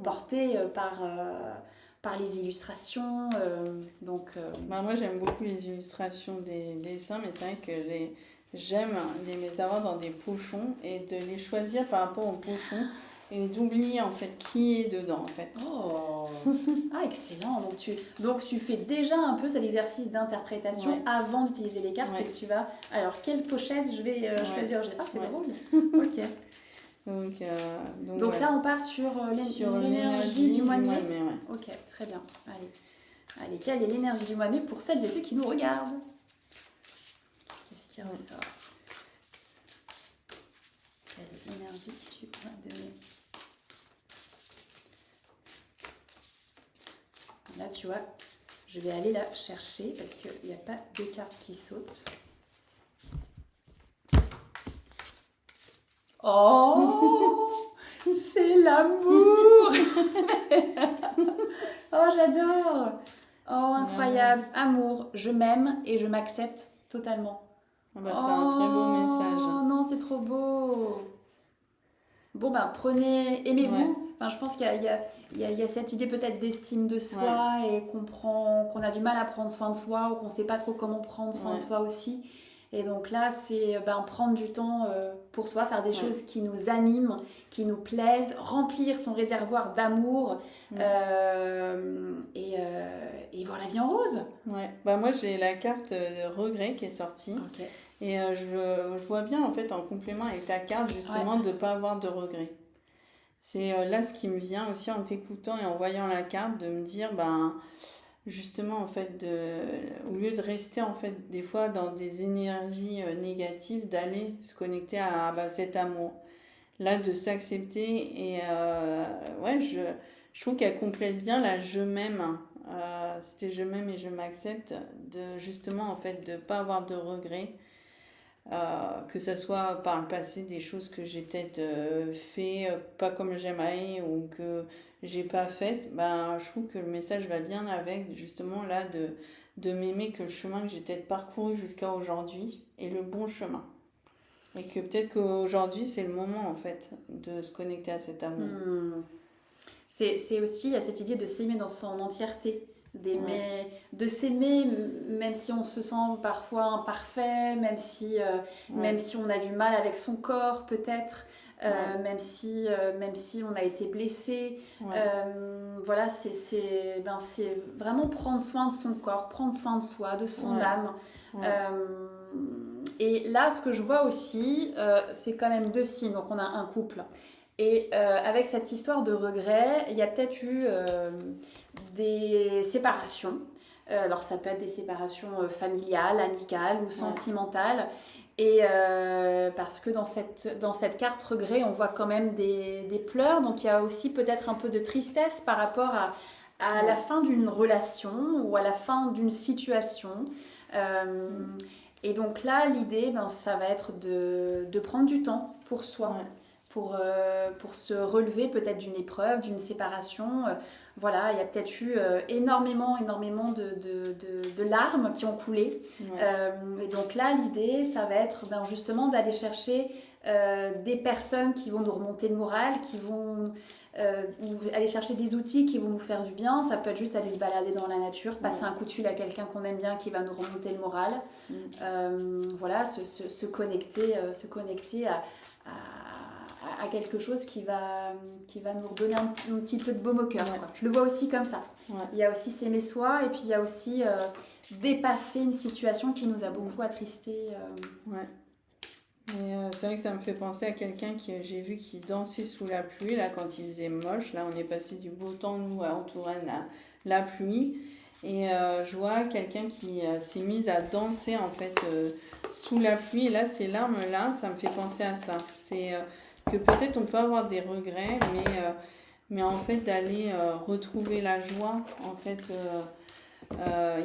B: porter par les illustrations.
A: Moi, j'aime beaucoup les illustrations des dessins, mais c'est vrai que j'aime les avoir dans des pochons et de les choisir par rapport aux pochons et d'oublier en fait qui est dedans en fait.
B: Oh, ah excellent. Donc tu fais déjà un peu cet exercice d'interprétation avant d'utiliser les cartes. C'est que tu vas. Alors quelle pochette je vais choisir. Ah c'est drôle. Ok. Donc là on part sur l'énergie du mois de mai. Ok, très bien. Allez, quelle est l'énergie du mois de mai pour celles et ceux qui nous regardent? Qu'est-ce qui ressort? Quelle est l'énergie du mois de mai? Là, tu vois, je vais aller la chercher parce qu'il n'y a pas de cartes qui sautent. Oh, c'est l'amour. Oh, j'adore. Oh, incroyable. Amour, je m'aime et je m'accepte totalement.
A: C'est un très beau message.
B: Oh non, c'est trop beau. Bon, aimez-vous. Ouais. Enfin, je pense qu'il y a cette idée peut-être d'estime de soi et qu'on a du mal à prendre soin de soi ou qu'on ne sait pas trop comment prendre soin de soi aussi. Et donc là, c'est prendre du temps pour soi, faire des choses qui nous animent, qui nous plaisent, remplir son réservoir d'amour et voir la vie en rose.
A: Ouais. Moi, j'ai la carte regret qui est sortie.
B: Okay.
A: Et je vois bien, en fait, en complément avec ta carte, justement, de ne pas avoir de regrets. C'est là ce qui me vient aussi en t'écoutant et en voyant la carte, de me dire, justement, en fait, au lieu de rester, en fait, des fois dans des énergies négatives, d'aller se connecter à cet amour. Là, de s'accepter et ouais, je trouve qu'elle complète bien la je m'aime. C'était je m'aime et je m'accepte, de justement, en fait, de pas avoir de regrets. Que ça soit par le passé des choses que j'ai peut-être fait pas comme j'aimerais ou que j'ai pas faites, je trouve que le message va bien avec justement là de m'aimer, que le chemin que j'ai peut-être parcouru jusqu'à aujourd'hui est le bon chemin. Et que peut-être qu'aujourd'hui c'est le moment en fait de se connecter à cet amour.
B: C'est aussi, il y a cette idée de s'aimer dans son entièreté,
A: Ouais.
B: de s'aimer même si on se sent parfois imparfait, même
A: Ouais.
B: si on a du mal avec son corps peut-être,
A: Ouais.
B: même si on a été blessé.
A: Ouais.
B: Voilà, c'est vraiment prendre soin de son corps, prendre soin de soi, de son
A: Ouais.
B: âme.
A: Ouais.
B: Et là, ce que je vois aussi, c'est quand même deux signes. Donc, on a un couple. Et avec cette histoire de regret, il y a peut-être eu des séparations. Alors, ça peut être des séparations familiales, amicales ou sentimentales. Et parce que dans cette carte regret, on voit quand même des pleurs. Donc, il y a aussi peut-être un peu de tristesse par rapport à la fin d'une relation ou à la fin d'une situation. Et donc là, l'idée, ça va être de prendre du temps pour soi,
A: Ouais.
B: pour se relever peut-être d'une épreuve, d'une séparation. Voilà, il y a peut-être eu énormément de larmes qui ont coulé.
A: Ouais.
B: Et donc là, l'idée, ça va être justement d'aller chercher des personnes qui vont nous remonter le moral, qui vont aller chercher des outils qui vont nous faire du bien. Ça peut être juste aller se balader dans la nature, passer un coup de fil à quelqu'un qu'on aime bien qui va nous remonter le moral. Voilà, se connecter à quelque chose qui va nous redonner un petit peu de baume au cœur.
A: Ouais.
B: Je le vois aussi comme ça.
A: Ouais.
B: Il y a aussi s'aimer soi et puis il y a aussi dépasser une situation qui nous a beaucoup attristés.
A: Ouais. Et c'est vrai que ça me fait penser à quelqu'un que j'ai vu qui dansait sous la pluie, là, quand il faisait moche. Là, on est passé du beau temps, nous, à Touraine, à la pluie. Et je vois quelqu'un qui s'est mise à danser, en fait, sous la pluie. Et là, ces larmes-là, ça me fait penser à ça. C'est que peut-être on peut avoir des regrets, mais en fait, d'aller retrouver la joie, en fait...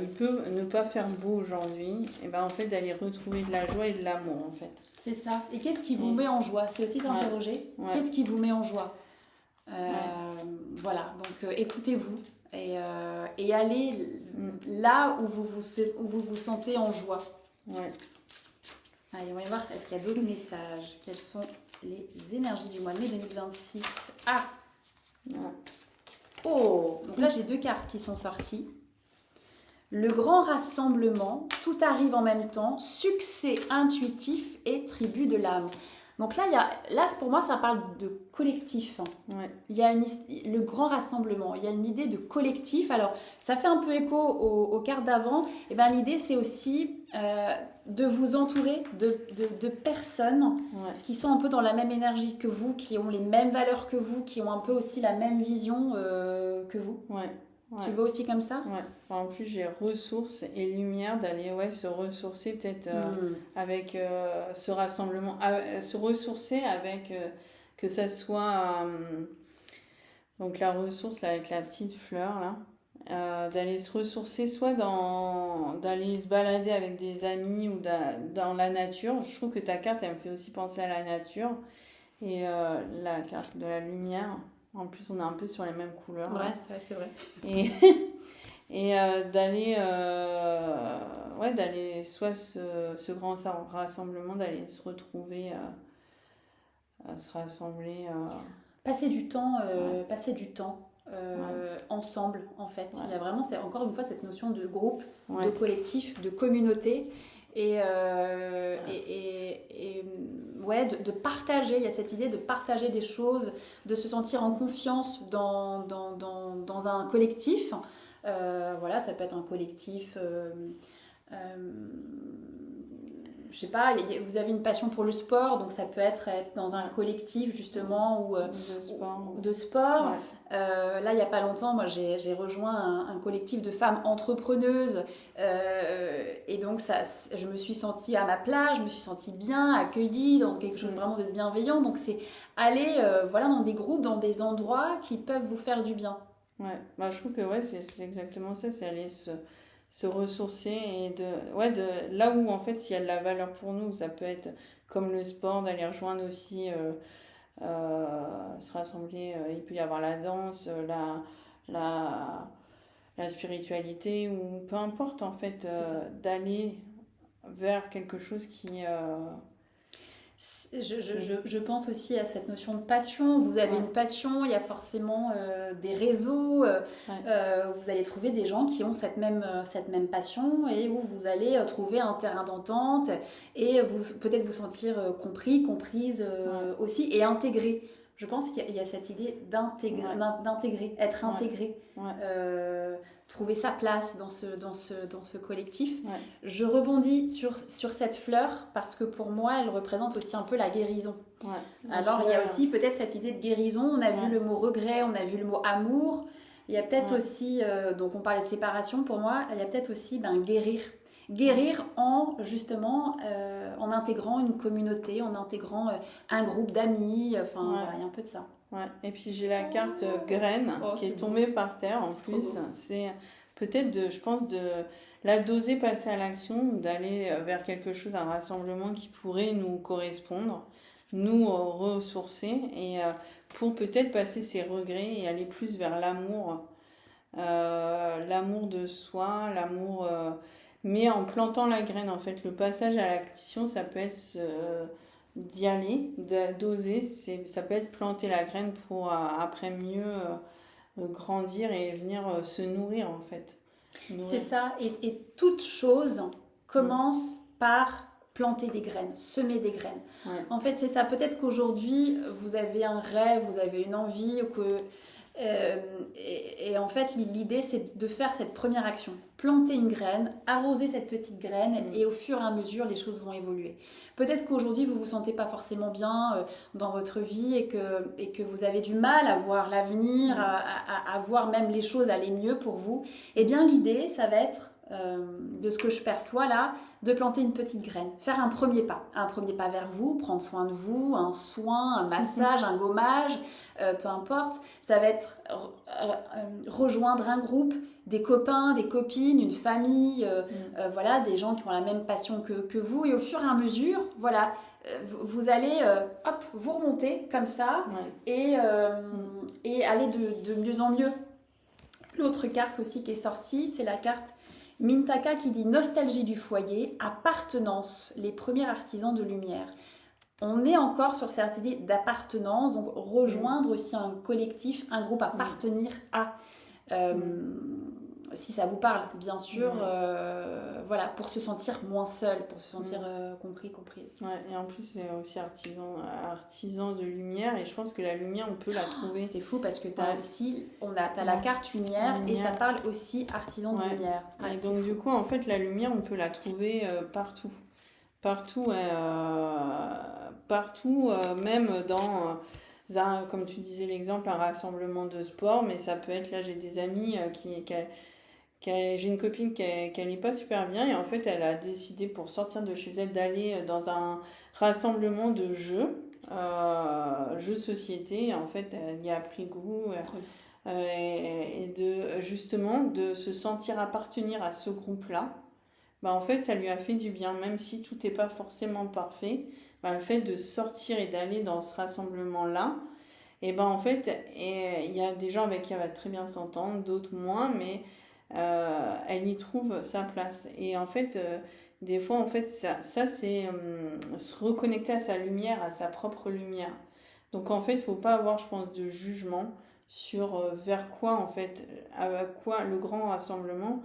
A: il peut ne pas faire beau aujourd'hui, et en fait d'aller retrouver de la joie et de l'amour en fait.
B: C'est ça. Et qu'est-ce qui vous met en joie? C'est aussi s'interroger.
A: Ouais.
B: Qu'est-ce qui vous met en joie?
A: Ouais.
B: Voilà, donc écoutez-vous et allez là où vous vous sentez en joie.
A: Ouais.
B: Allez, on va voir, est-ce qu'il y a d'autres messages? Quelles sont les énergies du mois de mai 2026? Ah!
A: Ouais.
B: Oh! Donc là, j'ai deux cartes qui sont sorties. Le grand rassemblement, tout arrive en même temps, succès intuitif et tribu de l'âme. Donc là, pour moi, ça parle de collectif.
A: Ouais.
B: Il y a le grand rassemblement, il y a une idée de collectif. Alors, ça fait un peu écho aux cartes d'avant. Et l'idée, c'est aussi de vous entourer de personnes qui sont un peu dans la même énergie que vous, qui ont les mêmes valeurs que vous, qui ont un peu aussi la même vision que vous.
A: Ouais.
B: Tu le vois aussi comme ça?
A: Ouais. En plus, j'ai ressources et lumière d'aller se ressourcer peut-être avec ce rassemblement, se ressourcer avec que ça soit donc la ressource là, avec la petite fleur là, d'aller se ressourcer soit d'aller se balader avec des amis ou dans la nature. Je trouve que ta carte elle me fait aussi penser à la nature et la carte de la lumière. En plus, on est un peu sur les mêmes couleurs.
B: Ouais, c'est vrai.
A: Et d'aller soit ce grand rassemblement, d'aller se retrouver, se rassembler.
B: Passer du temps, ensemble, en fait.
A: Ouais.
B: Il y a vraiment, c'est encore une fois cette notion de groupe,
A: Ouais.
B: de collectif, de communauté. Et de partager, il y a cette idée de partager des choses, de se sentir en confiance dans un collectif. Voilà, ça peut être un collectif, je sais pas, vous avez une passion pour le sport, donc ça peut être dans un collectif justement ou de sport.
A: Ouais.
B: Là, il n'y a pas longtemps, moi j'ai rejoint un collectif de femmes entrepreneuses et donc je me suis sentie à ma place, je me suis sentie bien accueillie dans quelque chose vraiment de bienveillant. Donc c'est aller voilà, dans des groupes, dans des endroits qui peuvent vous faire du bien.
A: Ouais, bah, je trouve que ouais, c'est exactement ça, c'est aller se ressourcer et de là où en fait s'il y a de la valeur pour nous, ça peut être comme le sport, d'aller rejoindre aussi, se rassembler, il peut y avoir la danse, la, la spiritualité ou peu importe en fait, d'aller vers quelque chose
B: Je pense aussi à cette notion de passion. Vous avez une passion, il y a forcément des réseaux. Vous allez trouver des gens qui ont cette même passion et où vous allez trouver un terrain d'entente et peut-être vous sentir compris, comprise aussi et intégré. Je pense qu'il y a cette idée d'intégrer, être intégré. Trouver sa place dans ce collectif. Je rebondis sur cette fleur parce que pour moi, elle représente aussi un peu la guérison. Alors, il y a aussi peut-être cette idée de guérison. On a vu le mot regret, on a vu le mot amour. Il y a peut-être aussi, donc on parlait de séparation pour moi, il y a peut-être aussi guérir. Guérir en justement en intégrant une communauté, en intégrant un groupe d'amis. Enfin, voilà, il y a un peu de ça.
A: Ouais. Et puis j'ai la carte graine qui est tombée par terre en plus. C'est peut-être je pense de la doser, passer à l'action, d'aller vers quelque chose, un rassemblement qui pourrait nous correspondre, nous ressourcer et pour peut-être passer ses regrets et aller plus vers l'amour, l'amour de soi, l'amour, mais en plantant la graine en fait. Le passage à l'action, ça peut être d'y aller, d'oser, ça peut être planter la graine pour après mieux grandir et venir se nourrir en fait.
B: C'est ça, et toute chose commence par planter des graines, semer des graines. En fait, c'est ça. Peut-être qu'aujourd'hui, vous avez un rêve, vous avez une envie, ou que, et en fait, l'idée, c'est de faire cette première action. Planter une graine, arroser cette petite graine, et au fur et à mesure, les choses vont évoluer. Peut-être qu'aujourd'hui, vous ne vous sentez pas forcément bien dans votre vie et que vous avez du mal à voir l'avenir, à voir même les choses aller mieux pour vous. Eh bien, l'idée, ça va être, de ce que je perçois là, de planter une petite graine, faire un premier pas vers vous, prendre soin de vous, un soin, un massage, un gommage, peu importe. Ça va être rejoindre un groupe, des copains, des copines, une famille, voilà, des gens qui ont la même passion que vous, et au fur et à mesure, voilà, vous allez vous remonter comme ça et aller de mieux en mieux. L'autre carte aussi qui est sortie, c'est la carte Mintaka qui dit nostalgie du foyer, appartenance, les premiers artisans de lumière. On est encore sur cette idée d'appartenance, donc rejoindre aussi un collectif, un groupe, appartenir à. Si ça vous parle, bien sûr, voilà, pour se sentir moins seul, pour se sentir compris, comprise.
A: Ouais, et en plus, c'est aussi artisan de lumière, et je pense que la lumière, on peut la trouver.
B: C'est fou parce que t'as aussi, t'as la carte lumière, et ça parle aussi artisan de lumière.
A: Et donc, du coup, en fait, la lumière, on peut la trouver partout. Partout, même dans. Comme tu disais l'exemple, un rassemblement de sport, mais ça peut être, là j'ai des amis j'ai une copine qui n'est pas super bien et en fait elle a décidé pour sortir de chez elle d'aller dans un rassemblement de jeux de société, et en fait elle y a pris goût et justement de se sentir appartenir à ce groupe-là. En fait ça lui a fait du bien, même si tout n'est pas forcément parfait. Le fait de sortir et d'aller dans ce rassemblement-là, et en fait, il y a des gens avec qui elle va très bien s'entendre, d'autres moins, mais elle y trouve sa place. Et en fait, des fois, en fait, ça c'est se reconnecter à sa lumière, à sa propre lumière. Donc en fait, il ne faut pas avoir, je pense, de jugement sur vers quoi, en fait, à quoi le grand rassemblement,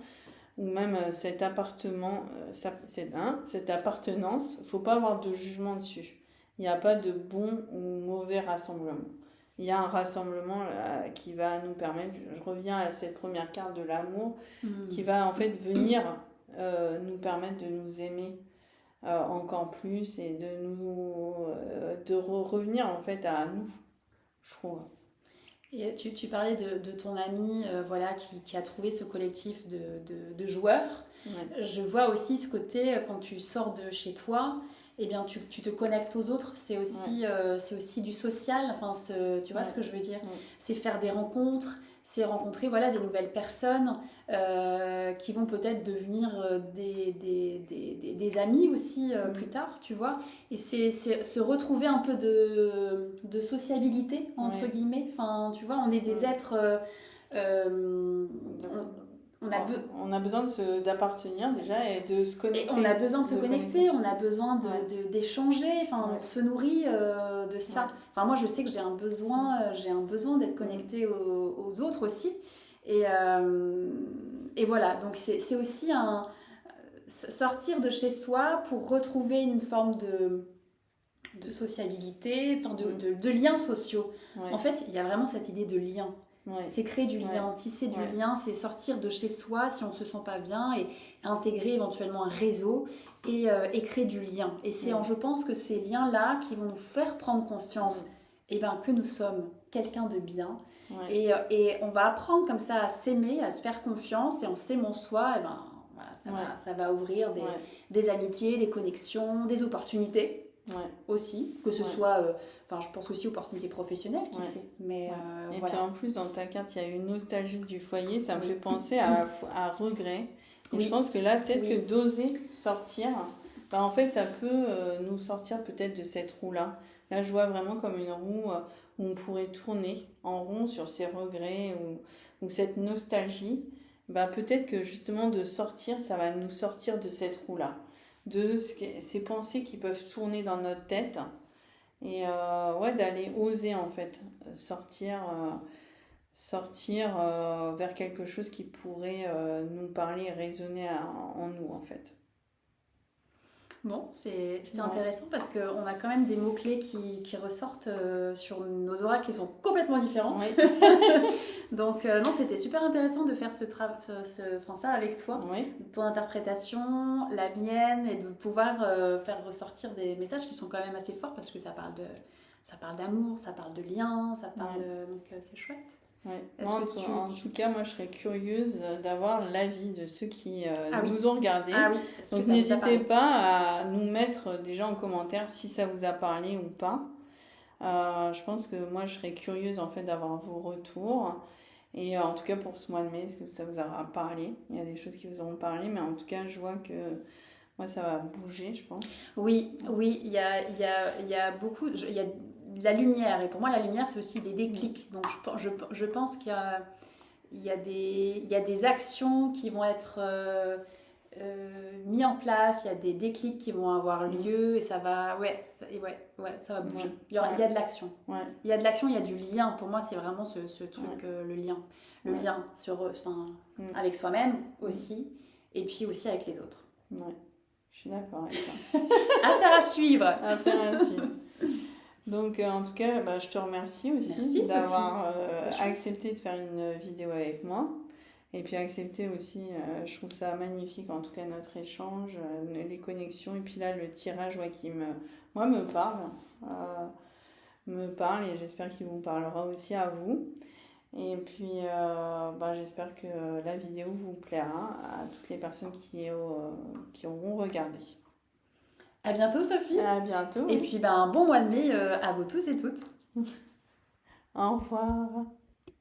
A: ou même cet appartement, cette appartenance, il ne faut pas avoir de jugement dessus. Il n'y a pas de bon ou mauvais rassemblement. Il y a un rassemblement qui va nous permettre, je reviens à cette première carte de l'amour, qui va en fait venir nous permettre de nous aimer encore plus et de revenir en fait à nous, je trouve.
B: Et tu parlais de ton ami voilà, qui a trouvé ce collectif de joueurs.
A: Ouais.
B: Je vois aussi ce côté, quand tu sors de chez toi, eh bien, tu te connectes aux autres. C'est aussi du social. Enfin, tu vois ce que je veux dire? C'est faire des rencontres, c'est rencontrer voilà, des nouvelles personnes qui vont peut-être devenir des amis aussi plus tard, tu vois. Et c'est se retrouver un peu de sociabilité, entre guillemets. Enfin, tu vois, on est des êtres...
A: on a besoin d'appartenir déjà et de se connecter.
B: Et on a besoin de se connecter, on a besoin d'échanger, enfin, on se nourrit de ça. Ouais. Enfin, moi, je sais que j'ai un besoin d'être connectée aux autres aussi. Et voilà, donc c'est aussi sortir de chez soi pour retrouver une forme de sociabilité, enfin de liens sociaux. Ouais. En fait, il y a vraiment cette idée de lien. Ouais. C'est créer du lien, tisser du lien, c'est sortir de chez soi si on ne se sent pas bien et intégrer éventuellement un réseau et créer du lien. Et c'est je pense que ces liens-là qui vont nous faire prendre conscience que nous sommes quelqu'un de bien. Ouais. Et on va apprendre comme ça à s'aimer, à se faire confiance et en s'aimant soi, voilà, ça va ouvrir des amitiés, des connexions, des opportunités. Aussi, que ce soit, je pense aussi opportunités professionnelles, qui sait. Mais,
A: et voilà. Puis en plus, dans ta carte, il y a une nostalgie du foyer, ça me fait penser à regret. Et je pense que là, peut-être que d'oser sortir, en fait, ça peut nous sortir peut-être de cette roue-là. Là, je vois vraiment comme une roue où on pourrait tourner en rond sur ces regrets ou cette nostalgie. Peut-être que justement de sortir, ça va nous sortir de cette roue-là. De ces pensées qui peuvent tourner dans notre tête et d'aller oser en fait sortir vers quelque chose qui pourrait nous parler et résonner en nous en fait.
B: Bon, c'est intéressant parce qu'on a quand même des mots-clés qui ressortent sur nos oracles qui sont complètement différents. Oui. Donc, non, c'était super intéressant de faire ça avec toi. Oui. Ton interprétation, la mienne, et de pouvoir faire ressortir des messages qui sont quand même assez forts parce que ça parle d'amour, ça parle de lien, ça parle donc c'est chouette.
A: Ouais. En tout cas, moi je serais curieuse d'avoir l'avis de ceux qui nous ont regardés. Ah, oui, donc n'hésitez pas à nous mettre déjà en commentaire si ça vous a parlé ou pas. Je pense que moi je serais curieuse en fait d'avoir vos retours. Et en tout cas pour ce mois de mai, est-ce que ça vous aura parlé? Il y a des choses qui vous auront parlé, mais en tout cas je vois que moi ça va bouger, je pense.
B: Oui, il y a beaucoup... Il y a la lumière, et pour moi la lumière c'est aussi des déclics, donc je pense qu'il y a des actions qui vont être mises en place, il y a des déclics qui vont avoir lieu et ça va ça va bouger. Il y a de l'action, il y a de l'action, il y a du lien. Pour moi c'est vraiment ce truc, le lien avec soi-même aussi, et puis aussi avec les autres.
A: Je suis d'accord avec ça.
B: Affaire à suivre.
A: Affaire à suivre. Donc en tout cas, je te remercie aussi d'avoir accepté de faire une vidéo avec moi. Et puis accepter aussi, je trouve ça magnifique en tout cas notre échange, les connexions. Et puis là le tirage qui me parle et j'espère qu'il vous parlera aussi à vous. Et puis j'espère que la vidéo vous plaira à toutes les personnes qui auront regardé.
B: À bientôt Sophie.
A: À bientôt.
B: Et puis bon mois de mai à vous tous et toutes.
A: Au revoir.